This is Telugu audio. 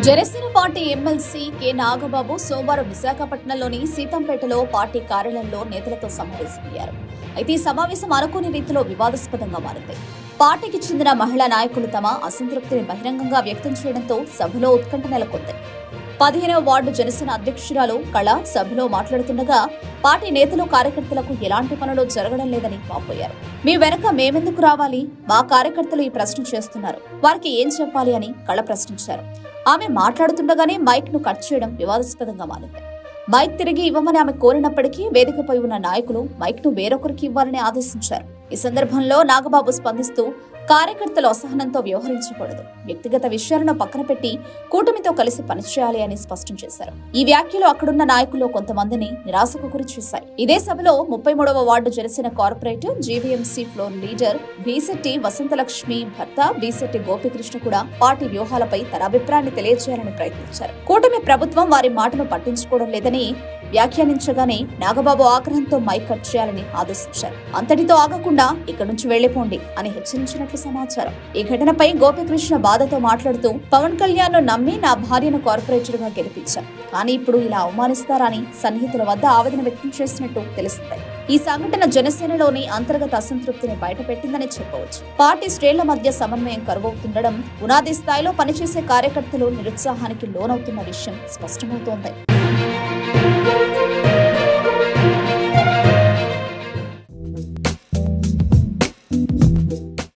Janasena party MLC K Nagababu సోమవారం విశాఖపట్నంలోని సీతంపేటలో పార్టీ కార్యాలయంలో నేతలతో సమావేశమయ్యారు. అయితే ఈ సమావేశం అనుకోని రీతిలో వివాదాస్పదంగా మారింది. పార్టీకి చెందిన మహిళా నాయకులు తమ అసంతృప్తిని బహిరంగంగా వ్యక్తం చేయడంతో సభలో ఉత్కంఠ నెలకొంది. 15వ వార్డు జనసేన అధ్యక్షురాలు కళ సభలో మాట్లాడుతుండగా పార్టీ నేతలు కార్యకర్తలకు ఎలాంటి పనులు జరగడం లేదని వాపోయారు. మీ వెనక మేమెందుకు రావాలి? మా కార్యకర్తలు ఈ ప్రశ్న చేస్తున్నారు, వారికి ఏం చెప్పాలి అని కళ ప్రశ్నించారు. ఆమె మాట్లాడుతుండగానే మైక్ ను కట్ చేయడం వివాదాస్పదంగా మారింది. మైక్ తిరిగి ఇవ్వమని ఆమె కోరినప్పటికీ వేదికపై ఉన్న నాయకులు మైక్ ను వేరొకరికి ఇవ్వాలని ఆదేశించారు. ఈ సందర్భంలో నాగబాబు స్పందిస్తూ కార్యకర్తలు అసహనంతో వ్యవహరించకూడదు, వ్యక్తిగత విషయాలను పక్కన పెట్టి కూటమితో కలిసి పనిచేయాలి అని స్పష్టం చేశారు. ఈ వ్యాఖ్యలు అక్కడున్న నాయకులు కొంతమందిని నిరాశకు గురి చేశాయి. ఇదే సభలో 33వ ward Janasena corporator GVMC floor leader Bisetti Vasanthalakshmi భర్త బీసెట్టి గోపికృష్ణ కూడా పార్టీ వ్యూహాలపై తన అభిప్రాయాన్ని తెలియజేయాలని ప్రయత్నించారు. కూటమి ప్రభుత్వం వారి మాటను పట్టించుకోవడం లేదని వ్యాఖ్యానించగానే నాగబాబు ఆగ్రహంతో మైక్ కట్ చేయాలని ఆదేశించారు. అంతటితో ఆగకుండా ఇక్కడి నుంచి వెళ్లిపోండి అని హెచ్చరించినట్లు సమాచారం. ఈ ఘటనపై గోపికృష్ణ బాధతో మాట్లాడుతూ పవన్ కళ్యాణ్ ను నమ్మి నా భార్యను కార్పొరేటర్ గా గెలిపించారు, కానీ ఇప్పుడు ఇలా అవమానిస్తారని సన్నిహితుల వద్ద ఆవేదన వ్యక్తం చేసినట్టు తెలిసింది. ఈ సంఘటన జనసేనలోని అంతర్గత అసంతృప్తిని బయటపెట్టిందని చెప్పవచ్చు. పార్టీ శ్రేణుల మధ్య సమన్వయం కరువవుతుండడం, పునాది స్థాయిలో పనిచేసే కార్యకర్తలు నిరుత్సాహానికి లోనవుతున్న విషయం స్పష్టమవుతోంది.